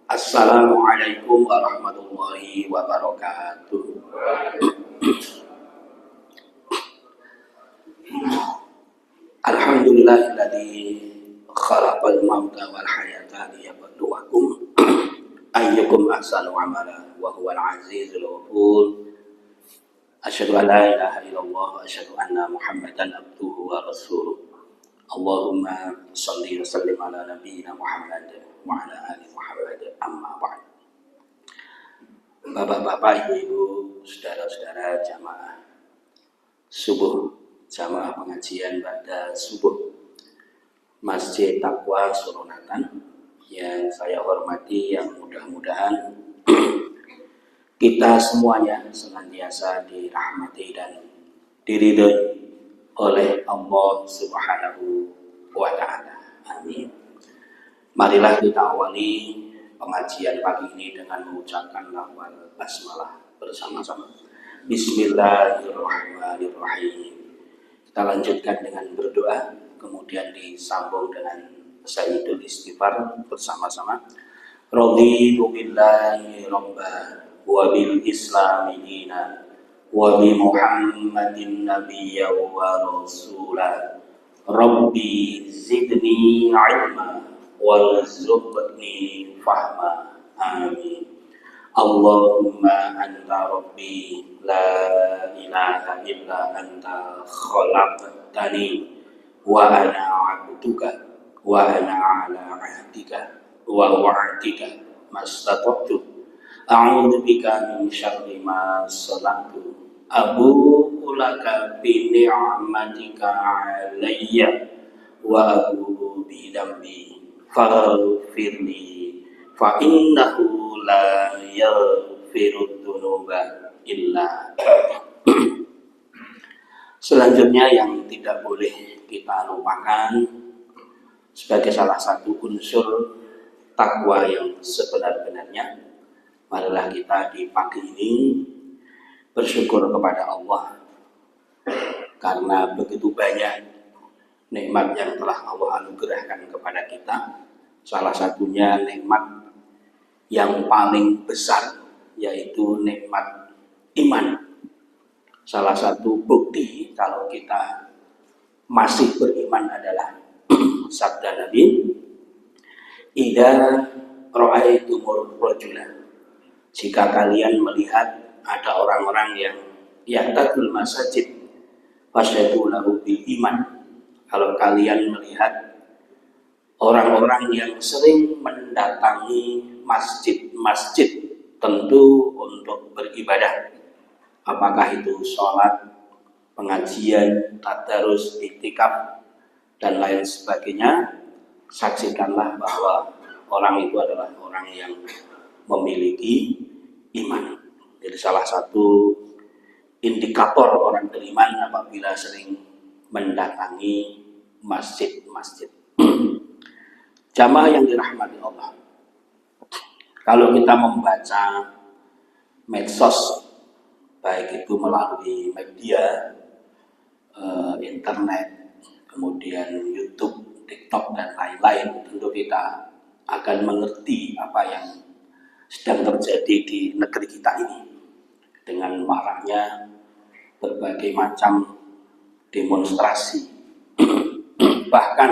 Assalamualaikum warahmatullahi wabarakatuh. Alhamdulillahilladzi khalaqal mauta wal hayata liyabluwakum ayyukum ahsanu amala wa huwal azizul ghafur. Asyhadu an la ilaha illallah wa asyhadu anna Muhammadan abduhu wa rasuluh. Allahumma shalli wa sallim ala nabiyyina Muhammad wa ala ali Muhammad, amma ba'd. Bapak-bapak, ibu-ibu, saudara-saudara jamaah subuh, jamaah pengajian pada subuh Masjid Taqwa Suronatan yang saya hormati, yang mudah-mudahan kita semuanya senantiasa dirahmati dan diridhoi oleh Allah Subhanahu wa Ta'ala. Amin. Marilah kita awali pengajian pagi ini dengan mengucapkan lafaz basmalah bersama-sama. Bismillahirrahmanirrahim. Kita lanjutkan dengan berdoa, kemudian disambung dengan sayyidul istighfar bersama-sama. Raditu billahi rabba wa bil islami dina wa bi Muhammadin nabiyya wa rasula. Rabbi zidni ilma warzuqni fahma. Amin. Allahumma anta rabbi la ilaha illa anta khalaqtani wa ana 'abduka wa ana 'ala 'ahdika wa wa'dika mastata'tu. A'udzu bika min syarri ma sana'tu. Abu'u laka bi ni'matika 'alayya wa abu'u bi dambi faghfirli fa innahu la yaghfiru dzunuba illa anta. Selanjutnya yang tidak boleh kita lupakan sebagai salah satu unsur takwa yang sebenar-benarnya, marilah kita di pagi ini bersyukur kepada Allah karena begitu banyak nikmat yang telah Allah anugerahkan kepada kita. Salah satunya nikmat yang paling besar yaitu nikmat iman. Salah satu bukti kalau kita masih beriman adalah sabda Nabi, "Idza ra'aitumur rajula," jika kalian melihat ada orang-orang yang ya'tadul masajid fasyhadu lahu bil iman. Kalau kalian melihat orang-orang yang sering mendatangi masjid-masjid tentu untuk beribadah, apakah itu sholat, pengajian, tadarus, iktikaf, dan lain sebagainya, saksikanlah bahwa orang itu adalah orang yang memiliki iman. Jadi salah satu indikator orang beriman apabila sering mendatangi masjid-masjid. Jamaah yang dirahmati Allah, kalau kita membaca medsos, baik itu melalui media, internet, kemudian YouTube, TikTok, dan lain-lain, tentu kita akan mengerti apa yang sedang terjadi di negeri kita ini dengan maraknya berbagai macam demonstrasi. Bahkan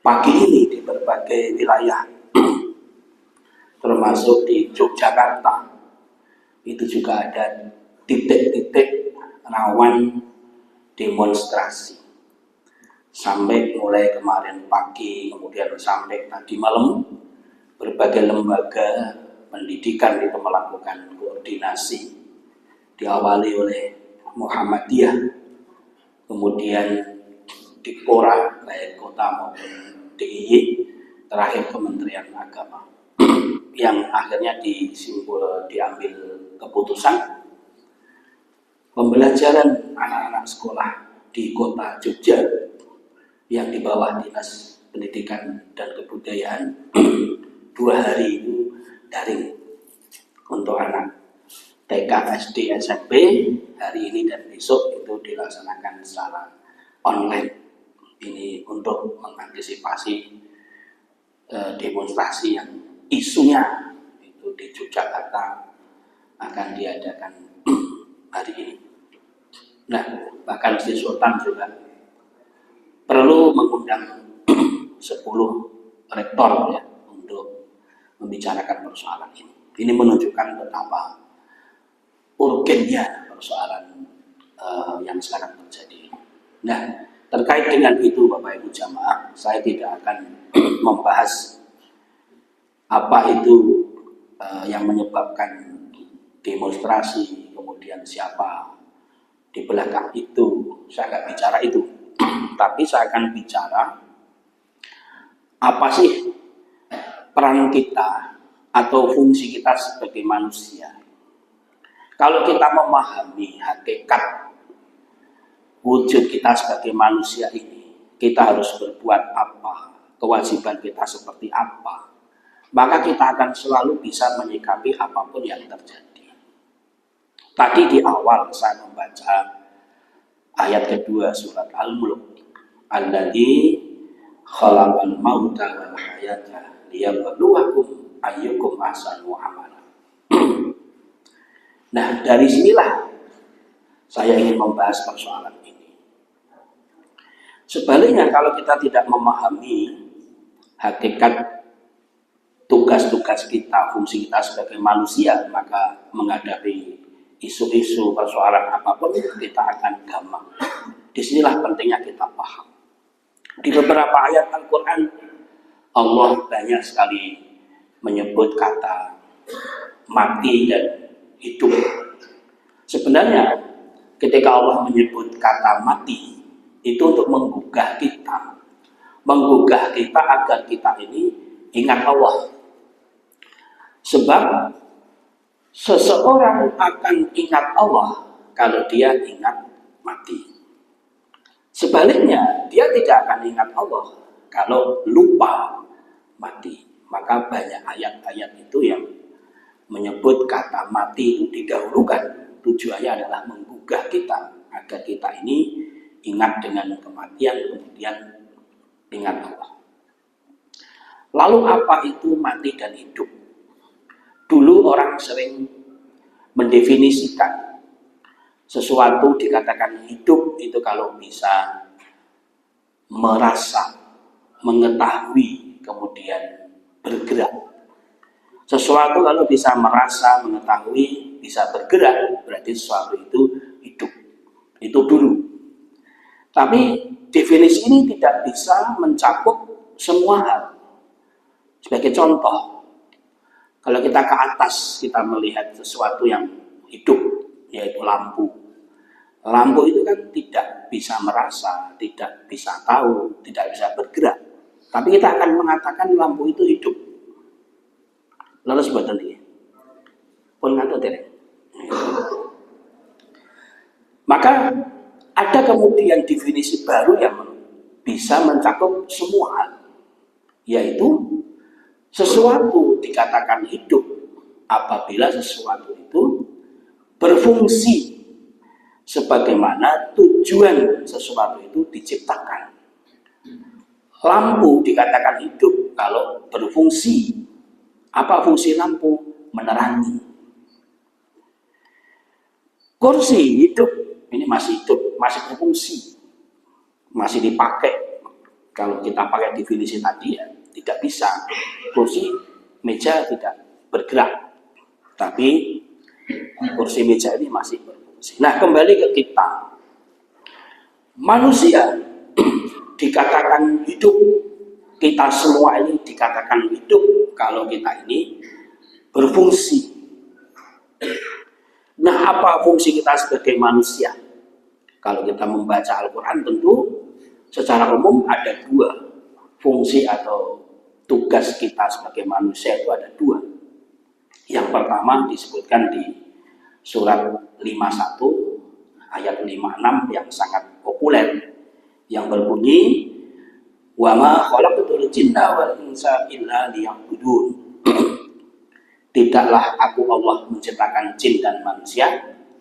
pagi ini di berbagai wilayah termasuk di Yogyakarta itu juga ada titik-titik rawan demonstrasi. Sampai mulai kemarin pagi, kemudian sampai tadi malam, berbagai lembaga pendidikan itu melakukan koordinasi, diawali oleh Muhammadiyah, kemudian Dikora, baik kota maupun DIY, terakhir Kementerian Agama, yang akhirnya diambil keputusan pembelajaran anak-anak sekolah di kota Jogja yang di bawah Dinas Pendidikan dan Kebudayaan 2 hari itu daring untuk anak TK, SD, SMP. Hari ini dan besok itu dilaksanakan secara online. Ini untuk mengantisipasi demonstrasi yang isunya itu di Yogyakarta akan diadakan hari ini. Nah, bahkan Sri Sultan juga perlu mengundang 10 rektor ya untuk membicarakan persoalan ini. Ini menunjukkan betapa urgennya persoalan yang sekarang terjadi. Nah, terkait dengan itu Bapak Ibu jamaah, saya tidak akan membahas apa itu yang menyebabkan demonstrasi, kemudian siapa di belakang itu. Saya nggak bicara itu, tapi saya akan bicara apa sih peran kita atau fungsi kita sebagai manusia. Kalau kita memahami hakikat wujud kita sebagai manusia ini, kita harus berbuat apa, kewajiban kita seperti apa, maka kita akan selalu bisa menyikapi apapun yang terjadi. Tadi di awal saya membaca ayat kedua surat Al-Mulk, alladzi khalaqal mauta wal hayata liyabluwakum ayyukum ahsanu amala. Nah, dari sinilah saya ingin membahas persoalan ini. Sebaliknya, kalau kita tidak memahami hakikat tugas-tugas kita, fungsi kita sebagai manusia, maka menghadapi isu-isu persoalan apapun kita akan gampang. Disinilah pentingnya kita paham. Di beberapa ayat Al-Quran, Allah banyak sekali menyebut kata mati dan hidup. Sebenarnya ketika Allah menyebut kata mati, itu untuk menggugah kita agar kita ini ingat Allah. Sebab seseorang akan ingat Allah kalau dia ingat mati. Sebaliknya, dia tidak akan ingat Allah kalau lupa mati. Maka banyak ayat-ayat itu yang menyebut kata mati itu didahulukan. Tujuannya adalah menggugah kita agar kita ini ingat dengan kematian, kemudian ingat Allah. Lalu apa itu mati dan hidup? Dulu orang sering mendefinisikan sesuatu dikatakan hidup itu kalau bisa merasa, mengetahui, kemudian bergerak. Sesuatu kalau bisa merasa, mengetahui, bisa bergerak, berarti sesuatu itu hidup. Itu dulu. Tapi definisi ini tidak bisa mencakup semua hal. Sebagai contoh, kalau kita ke atas, kita melihat sesuatu yang hidup, yaitu lampu. Lampu itu kan tidak bisa merasa, tidak bisa tahu, tidak bisa bergerak. Tapi kita akan mengatakan lampu itu hidup. Lalu sebetulnya dia pun ngatur derek. Maka ada kemudian definisi baru yang bisa mencakup semua hal, yaitu sesuatu dikatakan hidup apabila sesuatu itu berfungsi sebagaimana tujuan sesuatu itu diciptakan. Lampu dikatakan hidup kalau berfungsi. Apa fungsi lampu? Menerangi. Kursi hidup, ini masih hidup, masih berfungsi, masih dipakai. Kalau kita pakai definisi tadi ya, tidak bisa. Kursi, meja tidak bergerak, tapi kursi meja ini masih berfungsi. Nah, kembali ke kita. Manusia dikatakan hidup, kita semua ini dikatakan hidup kalau kita ini berfungsi. Nah, apa fungsi kita sebagai manusia? Kalau kita membaca Al-Quran tentu secara umum ada dua fungsi atau tugas kita sebagai manusia itu ada dua. Yang pertama disebutkan di surat 51 ayat 56 yang sangat populer yang berbunyi wa ma khalaqtul jinna wal insa illa liya'budun. Tidaklah aku Allah menciptakan jin dan manusia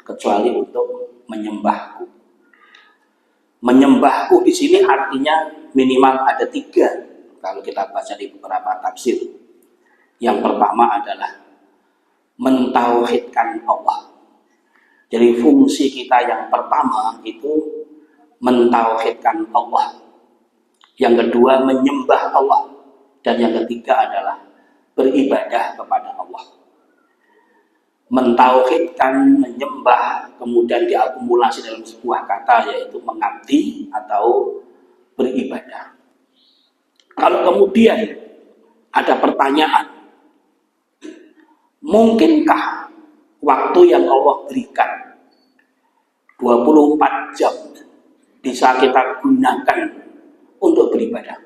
kecuali untuk menyembahku. Menyembahku di sini artinya minimal ada 3 kalau kita baca di beberapa tafsir. Yang pertama adalah mentauhidkan Allah. Jadi fungsi kita yang pertama itu mentauhidkan Allah. Yang kedua menyembah Allah. Dan yang ketiga adalah beribadah kepada Allah. Mentauhidkan, menyembah, kemudian diakumulasi dalam sebuah kata yaitu mengabdi atau beribadah. Kalau kemudian ada pertanyaan, mungkinkah waktu yang Allah berikan 24 jam bisa kita gunakan untuk beribadah?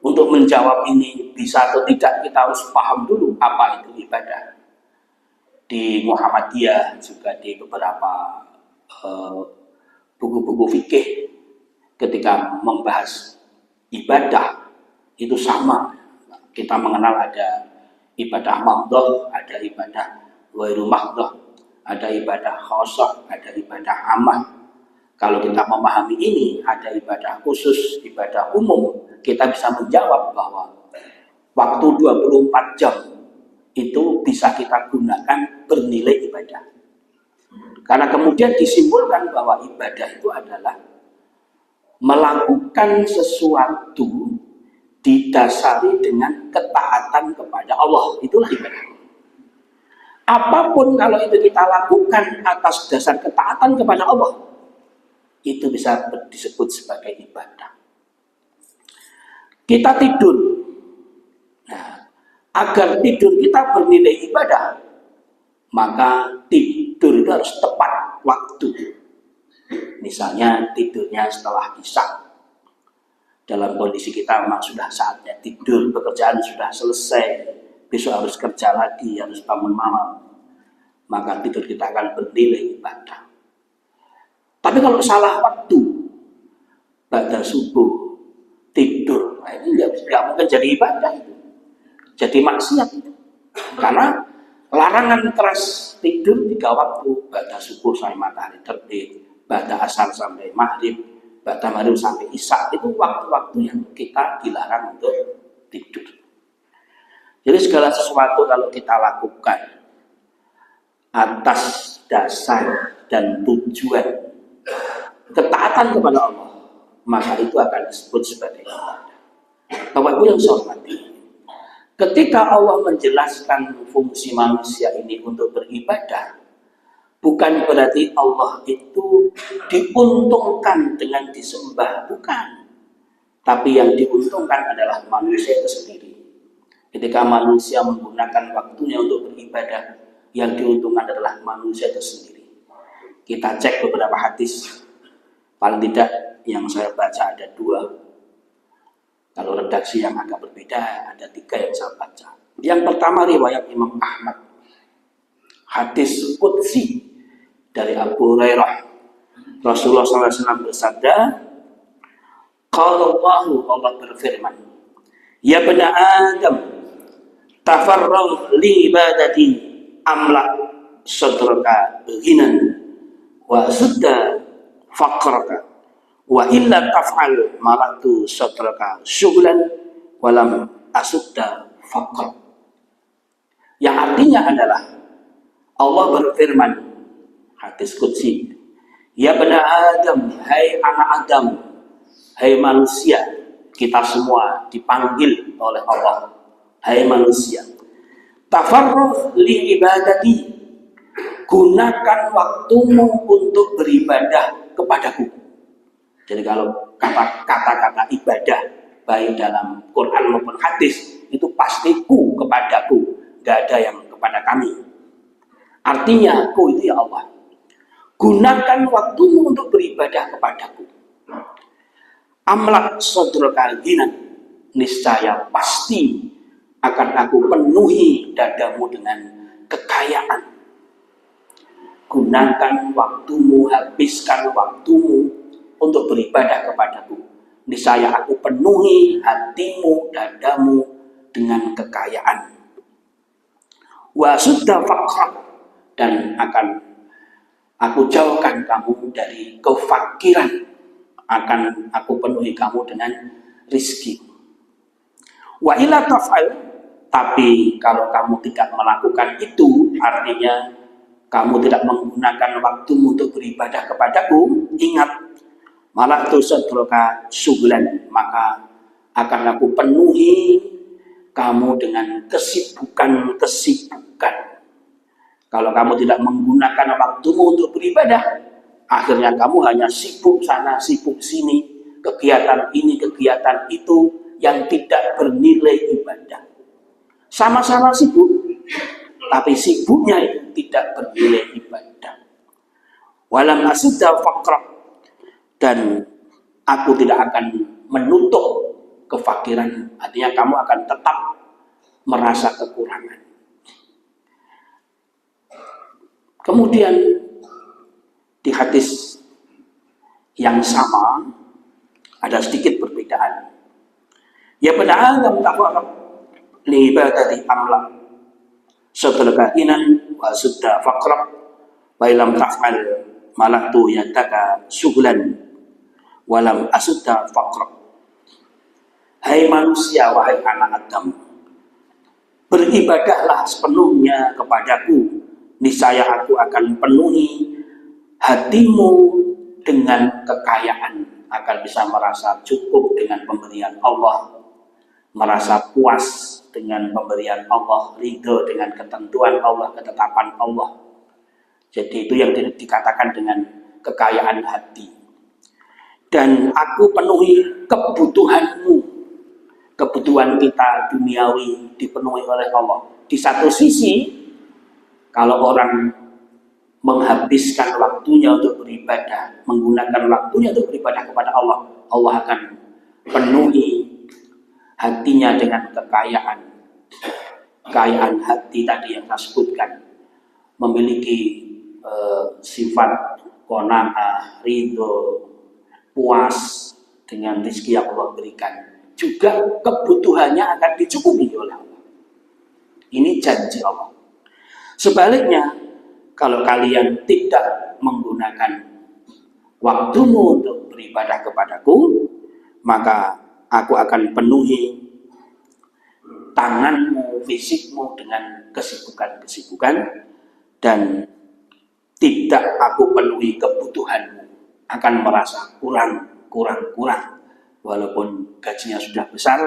Untuk menjawab ini bisa atau tidak, kita harus paham dulu apa itu ibadah. Di Muhammadiyah juga di beberapa buku-buku fikih ketika membahas ibadah itu sama. Kita mengenal ada ibadah mahdhah, ada ibadah ghairu mahdhah, ada ibadah khassah, ada ibadah ammah. Kalau kita memahami ini, ada ibadah khusus, ibadah umum, kita bisa menjawab bahwa waktu 24 jam itu bisa kita gunakan bernilai ibadah. Karena kemudian disimpulkan bahwa ibadah itu adalah melakukan sesuatu didasari dengan ketaatan kepada Allah. Itulah ibadah. Apapun kalau itu kita lakukan atas dasar ketaatan kepada Allah, itu bisa disebut sebagai ibadah. Kita tidur. Nah, agar tidur kita bernilai ibadah, maka tidur itu harus tepat waktu. Misalnya tidurnya setelah isya. Dalam kondisi kita memang sudah saatnya tidur, pekerjaan sudah selesai, besok harus kerja lagi, harus bangun malam, maka tidur kita akan bernilai ibadah. Tapi kalau salah waktu, pada subuh tidur, nah ini nggak mungkin jadi ibadah itu, jadi maksiat itu. Karena larangan keras tidur 3 waktu, pada subuh sampai matahari terbit, pada asar sampai maghrib, pada maghrib sampai isya, itu waktu-waktu yang kita dilarang untuk tidur. Jadi segala sesuatu kalau kita lakukan atas dasar dan tujuan ketaatan kepada Allah, maka itu akan disebut sebagai ibadah. Bapak Ibu yang saya hormati, ketika Allah menjelaskan fungsi manusia ini untuk beribadah, bukan berarti Allah itu diuntungkan dengan disembah, bukan. Tapi yang diuntungkan adalah manusia itu sendiri. Ketika manusia menggunakan waktunya untuk beribadah, yang diuntungkan adalah manusia itu sendiri. Kita cek beberapa hadis. Paling tidak yang saya baca ada 2. Kalau redaksi yang agak berbeda ada 3 yang saya baca. Yang pertama riwayat Imam Ahmad, hadis qudsi dari Abu Hurairah. Rasulullah SAW bersabda, qala Allah berfirman, ya bani Adam, tafarragh li ibadati amla sadraka ghinan wa sudda faqraka wa illa taf'al malatu sadraka syughlan walam asudda faqr. Yang artinya adalah Allah berfirman, hadis qudsi, ya bani Adam, hai anak Adam, hai manusia, kita semua dipanggil oleh Allah, hai manusia, tafarragh li ibadati, gunakan waktumu untuk beribadah kepadaku. Jadi kalau kata-kata ibadah baik dalam Quran maupun hadis itu pasti ku, kepadaku, gak ada yang kepada kami. Artinya ku itu ya Allah, gunakan waktumu untuk beribadah kepadaku. Amlak sadraka ghinan, niscaya pasti akan aku penuhi dadamu dengan kekayaan. Gunakan waktumu, habiskan waktumu untuk beribadah kepadaku. Niscaya aku penuhi hatimu, dadamu dengan kekayaan. Wa sudda faqrak, dan akan aku jauhkan kamu dari kefakiran. Akan aku penuhi kamu dengan rizki. Wa ila taf'al, Tapi kalau kamu tidak melakukan itu, artinya kamu tidak menggunakan waktumu untuk beribadah kepadaku, ingat, malah tu sadroka sugulan, maka akan aku penuhi kamu dengan kesibukan-kesibukan. Kalau kamu tidak menggunakan waktumu untuk beribadah, akhirnya kamu hanya sibuk sana, sibuk sini, kegiatan ini, kegiatan itu yang tidak bernilai ibadah. Sama-sama sibuk, tapi sibuknya itu tidak bernilai ibadah. Walam asudda faqra, dan aku tidak akan menutup kefakiran, artinya kamu akan tetap merasa kekurangan. Kemudian di hadis yang sama ada sedikit perbedaan. Ya pada Adam tafarraq li ibadati amla setelah kahinan wa sudda faqra wa lam taf'al malaktu yataka sughlan wa lam asudda faqra. Hai manusia, wahai anak Adam, beribadahlah sepenuhnya kepadaku, niscaya aku akan penuhi hatimu dengan kekayaan, akan bisa merasa cukup dengan pemberian Allah, merasa puas dengan pemberian Allah, ridho dengan ketentuan Allah, ketetapan Allah. Jadi itu yang dikatakan dengan kekayaan hati. Dan aku penuhi kebutuhanmu, kebutuhan kita duniawi dipenuhi oleh Allah. Di satu sisi, kalau orang menghabiskan waktunya untuk beribadah, menggunakan waktunya untuk beribadah kepada Allah, Allah akan penuhi hatinya dengan kekayaan. Kekayaan hati tadi yang saya sebutkan, memiliki sifat qanaah, ridho, puas dengan rezeki yang Allah berikan. Juga kebutuhannya akan dicukupi oleh Allah. Ini janji Allah. Sebaliknya, kalau kalian tidak menggunakan waktumu untuk beribadah kepadaku, maka aku akan penuhi tanganmu, fisikmu dengan kesibukan-kesibukan, dan tidak aku penuhi kebutuhanmu, akan merasa kurang. Walaupun gajinya sudah besar,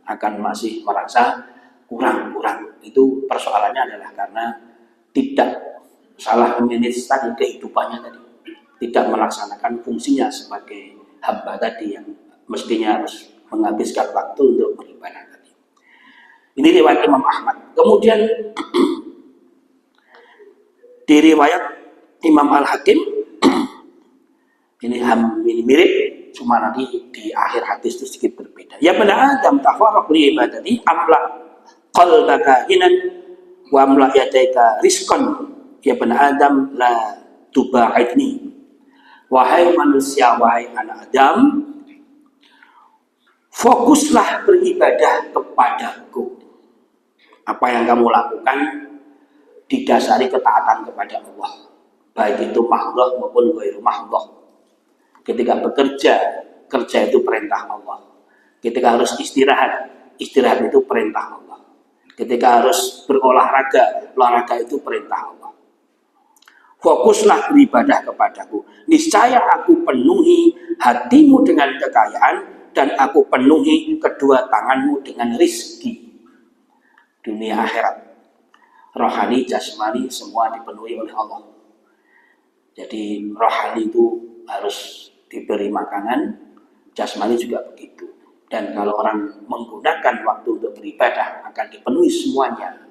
akan masih merasa kurang. Itu persoalannya adalah karena tidak salah memanage tadi kehidupannya tadi, tidak melaksanakan fungsinya sebagai hamba tadi yang mestinya harus menghabiskan waktu untuk beribadah tadi. Ini riwayat Imam Ahmad. Kemudian di riwayat Imam Al-Hakim ini mirip, cuma nanti di akhir hadis itu sedikit berbeda. Ya pada Adam tafarraq li ibadati amla qalbaka hinan wa amla yadaika rizqan. Ya pada Adam la tuba'idni. Wahai manusia, wahai anak Adam, fokuslah beribadah kepadaku. Apa yang kamu lakukan didasari ketaatan kepada Allah, baik itu mahdhah maupun ghairu mahdhah. Ketika bekerja, kerja itu perintah Allah. Ketika harus istirahat, istirahat itu perintah Allah. Ketika harus berolahraga, olahraga itu perintah Allah. Fokuslah beribadah kepadaku. Niscaya aku penuhi hatimu dengan kekayaan, dan aku penuhi kedua tanganmu dengan rizki. Dunia akhirat, rohani, jasmani, semua dipenuhi oleh Allah. Jadi rohani itu harus diberi makanan, jasmani juga begitu. Dan kalau orang menggunakan waktu untuk beribadah, akan dipenuhi semuanya.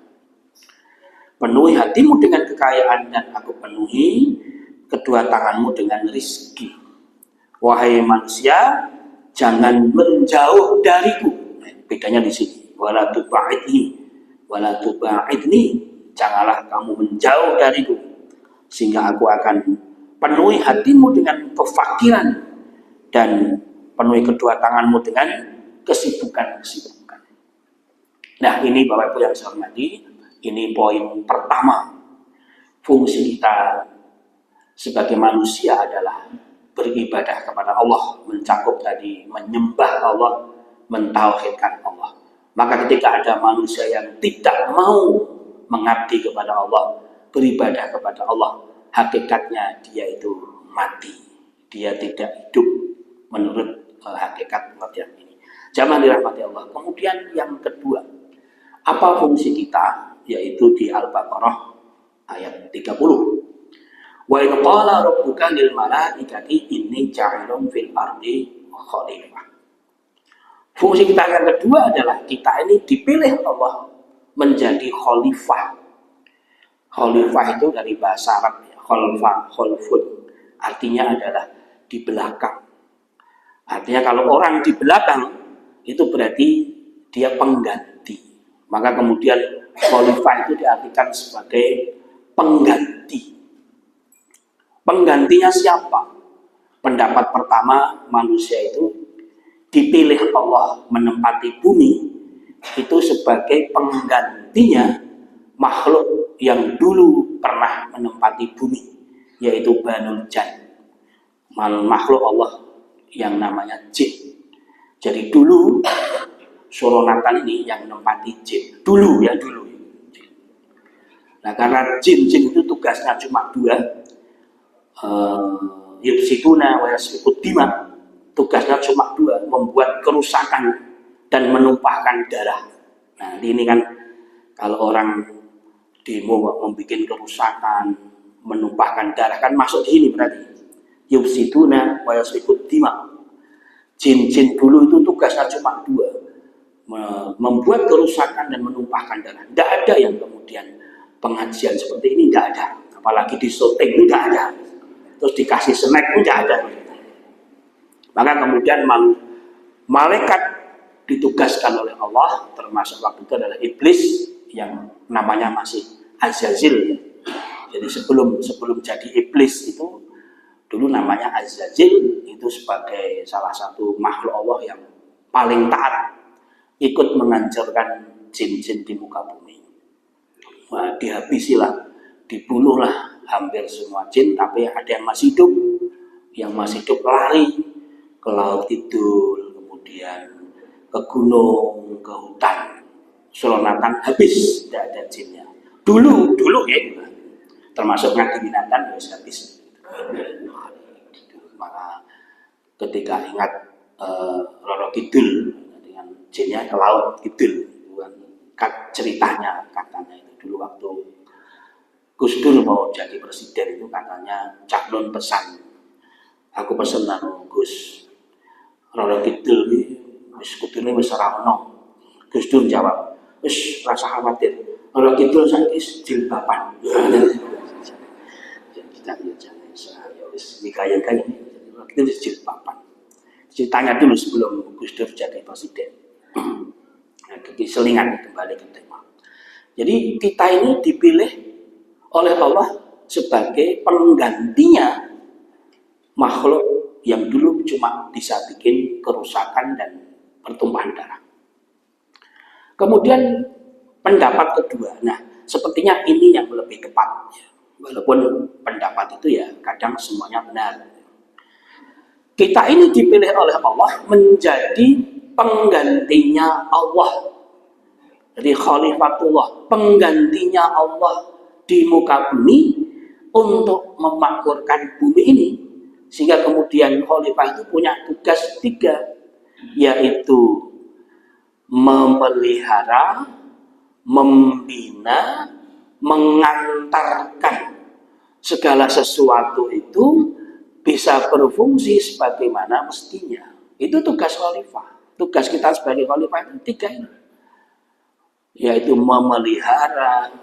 Penuhi hatimu dengan kekayaan, dan aku penuhi kedua tanganmu dengan rizki. Wahai manusia, jangan menjauh dariku. Bedanya di sini. Wala tuba'idni, janganlah kamu menjauh dariku, sehingga aku akan penuhi hatimu dengan kefakiran, dan penuhi kedua tanganmu dengan kesibukan-kesibukan. Nah, ini Bapak Ibu yang saya hormati, ini poin pertama. Fungsi kita sebagai manusia adalah beribadah kepada Allah, mencakup tadi menyembah Allah, mentauhidkan Allah. Maka ketika ada manusia yang tidak mau mengabdi kepada Allah, beribadah kepada Allah, hakikatnya dia itu mati. Dia tidak hidup menurut hakikat kematian ini. Jamaah dirahmati Allah. Kemudian yang kedua, apa fungsi kita? Yaitu di Al-Baqarah ayat 30. Wa in qala rabbuka lil malaikati inni ja'ilun fil ardi khalifah. Fungsi kita yang kedua adalah kita ini dipilih Allah menjadi khalifah. Khalifah itu dari bahasa Arab, khalfa, khalfun. Artinya adalah di belakang. Artinya kalau orang di belakang itu berarti dia pengganti. Maka kemudian khalifah itu diartikan sebagai pengganti. Penggantinya siapa? Pendapat pertama, manusia itu dipilih Allah menempati bumi itu sebagai penggantinya makhluk yang dulu pernah menempati bumi, yaitu Banul Jan, makhluk Allah yang namanya jin. Jadi dulu Suronatan ini yang menempati jin dulu. Nah karena jin-jin itu tugasnya cuma dua, yufsiduna wa yasfikud dima. Tugasnya cuma dua, membuat kerusakan dan menumpahkan darah. Nah ini kan kalau orang demo membuat kerusakan, menumpahkan darah kan masuk di sini berarti. Yufsiduna wa yasfikud dima. Jin-jin dulu itu tugasnya cuma dua, membuat kerusakan dan menumpahkan darah. Tidak ada yang kemudian pengajian seperti ini, tidak ada. Apalagi di syuting tidak ada. Terus dikasih snack pun tidak ada. Maka kemudian malaikat ditugaskan oleh Allah, termasuk waktu itu adalah iblis yang namanya masih Azazil. Jadi sebelum jadi iblis itu dulu namanya Azazil, itu sebagai salah satu makhluk Allah yang paling taat, ikut menghancurkan jin-jin di muka bumi. Nah, dihabisilah, dibunuhlah hampir semua jin, tapi ada yang masih hidup lari ke laut kidul, kemudian ke gunung, ke hutan. Suronatan habis, tidak ada jinnya. Dulu ya, termasuk Ngadi Minatan harus habis. Maka ketika ingat Roro Kidul dengan jinnya ke laut kidul, ceritanya katanya itu dulu waktu Gus Dur mau jadi presiden itu katanya Cak Nun pesan, aku pesen nang Gus Roro Kidul wis kudune wis ora ono. Gus Dur jawab, wis rasa khawatir, Roro Kidul saiki jilbaban. Kita jangan saya wis nikah-nikah kita wis jilbaban. Ceritanya dulu sebelum Gus Dur jadi presiden. Selingan kembali ke tema. Jadi kita ini dipilih oleh Allah sebagai penggantinya makhluk yang dulu cuma bisa bikin kerusakan dan pertumpahan darah. Kemudian pendapat kedua, nah sepertinya ini yang lebih tepat, walaupun pendapat itu ya kadang semuanya benar. Kita ini dipilih oleh Allah menjadi penggantinya Allah. Jadi khalifatullah, penggantinya Allah di muka bumi untuk memakmurkan bumi ini. Sehingga kemudian khalifah itu punya tugas 3, yaitu memelihara, membina, mengantarkan segala sesuatu itu bisa berfungsi sebagaimana mestinya. Itu tugas khalifah. Tugas kita sebagai khalifah itu 3 ini, yaitu memelihara,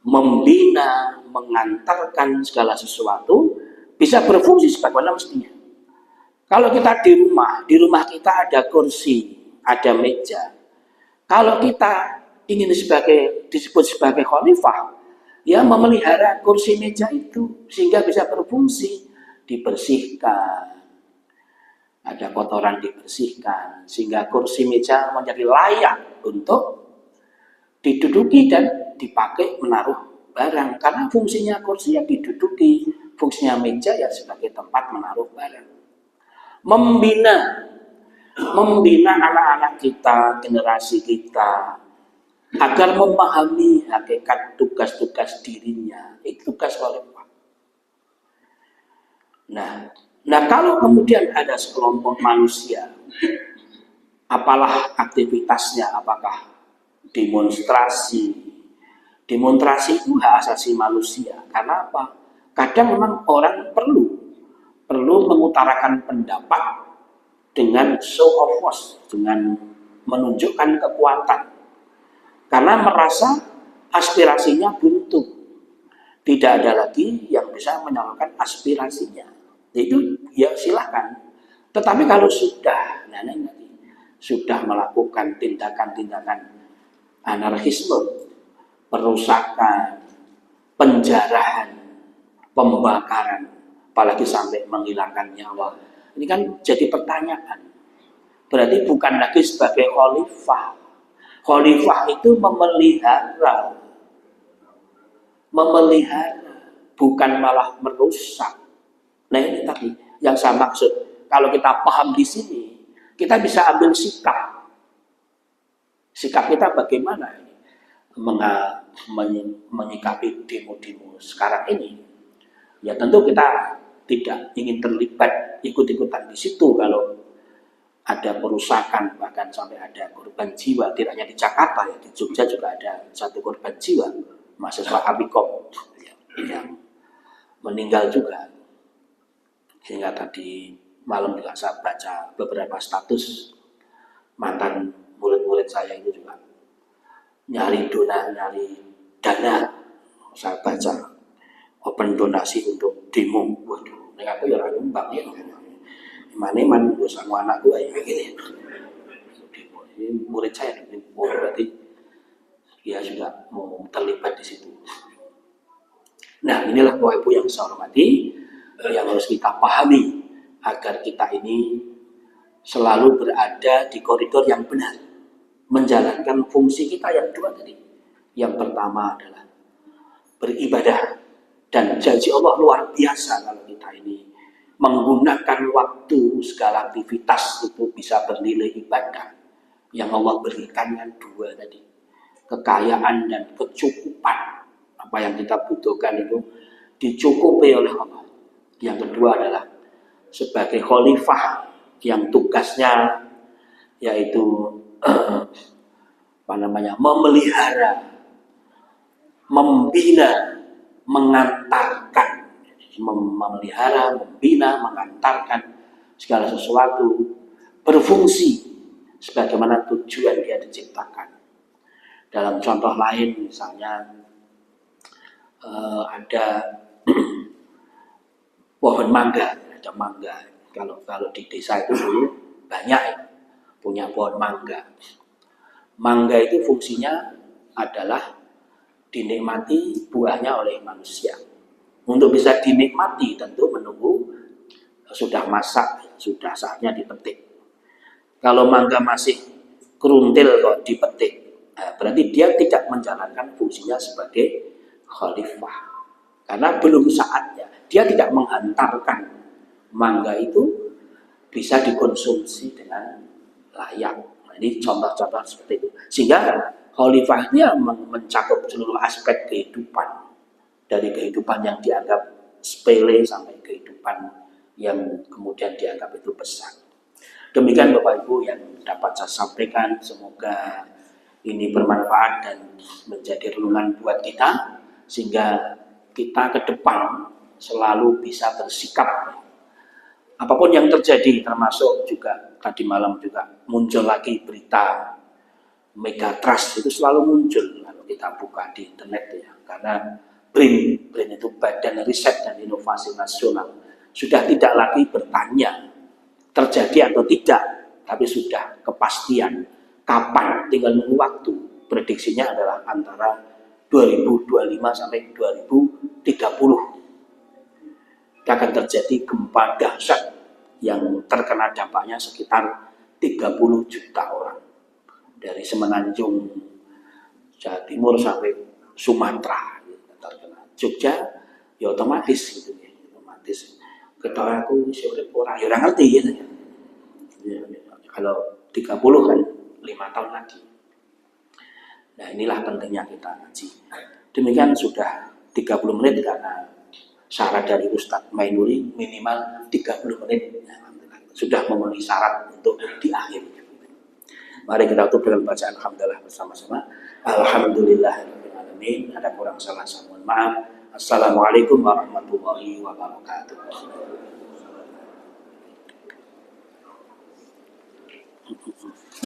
membina, mengantarkan segala sesuatu bisa berfungsi sebagaimana mestinya. Kalau kita di rumah kita ada kursi, ada meja. Kalau kita ingin disebut sebagai khalifah, ya memelihara kursi meja itu sehingga bisa berfungsi, dibersihkan, ada kotoran dibersihkan, sehingga kursi meja menjadi layak untuk diduduki dan dipakai menaruh barang. Karena fungsinya kursi yang diduduki, fungsinya meja ya sebagai tempat menaruh barang. Membina, membina anak-anak kita, generasi kita, agar memahami hakikat tugas-tugas dirinya. Itu tugas khalifah. Nah, kalau kemudian ada sekelompok manusia, apalah aktivitasnya, apakah demonstrasi itu hak asasi manusia. Karena apa? Kadang memang orang perlu mengutarakan pendapat dengan show of force, dengan menunjukkan kekuatan, karena merasa aspirasinya buntu, tidak ada lagi yang bisa menyalurkan aspirasinya. Itu ya silakan. Tetapi kalau sudah melakukan tindakan-tindakan anarkisme, perusakan, penjarahan, pembakaran, apalagi sampai menghilangkan nyawa, ini kan jadi pertanyaan. Berarti bukan lagi sebagai khalifah. Khalifah itu memelihara, bukan malah merusak. Nah ini tadi yang saya maksud. Kalau kita paham di sini, kita bisa ambil sikap. Sikap kita bagaimana ini menyikapi demo-demo sekarang ini. Ya tentu kita tidak ingin terlibat ikut-ikutan di situ kalau ada perusakan, bahkan sampai ada korban jiwa. Tidak hanya di Jakarta, ya di Jogja juga ada satu korban jiwa, mahasiswa Amikom yang meninggal juga. Sehingga tadi malam juga saya baca beberapa status mantan murid-murid saya itu juga nyari dana. Saya baca open donasi untuk demo. Waduh, ini aku ya nyumbang ya. Mana gue sama anak gue ya gini. Ini murid saya, berarti dia juga mau terlibat di situ. Nah, inilah Bapak Ibu yang saya hormati, yang harus kita pahami agar kita ini selalu berada di koridor yang benar, menjalankan fungsi kita yang dua tadi. Yang pertama adalah beribadah, dan janji Allah luar biasa kalau kita ini menggunakan waktu, segala aktivitas itu bisa bernilai ibadah. Yang Allah berikan yang dua tadi, kekayaan dan kecukupan. Apa yang kita butuhkan itu dicukupi oleh Allah. Yang kedua adalah sebagai khalifah yang tugasnya yaitu memelihara, membina, mengantarkan, memelihara, membina, mengantarkan segala sesuatu berfungsi sebagaimana tujuan dia diciptakan. Dalam contoh lain misalnya ada pohon mangga, ada mangga. Kalau di desa itu dulu banyak punya pohon mangga. Mangga itu fungsinya adalah dinikmati buahnya oleh manusia. Untuk bisa dinikmati tentu menunggu sudah masak, sudah saatnya dipetik. Kalau mangga masih keruntil kok dipetik, berarti dia tidak menjalankan fungsinya sebagai khalifah. Karena belum saatnya. Dia tidak menghantarkan mangga itu bisa dikonsumsi dengan layak. Nah, ini contoh-contoh seperti itu. Sehingga khalifahnya mencakup seluruh aspek kehidupan. Dari kehidupan yang dianggap sepele sampai kehidupan yang kemudian dianggap itu besar. Demikian Bapak Ibu yang dapat saya sampaikan. Semoga ini bermanfaat dan menjadi renungan buat kita, sehingga kita ke depan selalu bisa bersikap. Apapun yang terjadi, termasuk juga tadi malam juga muncul lagi berita Megatrust, itu selalu muncul kalau kita buka di internet ya. Karena BRIN itu Badan Riset dan Inovasi Nasional, sudah tidak lagi bertanya terjadi atau tidak, tapi sudah kepastian kapan, tinggal nunggu waktu. Prediksinya adalah antara 2025 sampai 2030 akan terjadi gempa dahsyat yang terkena dampaknya sekitar 30 juta orang dari Semenanjung Jawa Timur sampai Sumatera terkena. Jogja ya otomatis gitu ya, otomatis. Ketawa aku isi urip ora ya ora ngerti ya. Kalau 30 kan 5 tahun lagi. Nah, inilah pentingnya kita ngaji. Demikian sudah 30 menit karena syarat dari Ustadz Mainuri minimal 30 menit. Sudah memenuhi syarat untuk di akhir. Mari kita tutup dengan bacaan alhamdulillah bersama-sama. Alhamdulillahirrahmanirrahim. Ada kurang salah, saya mohon maaf. Assalamualaikum warahmatullahi wabarakatuh.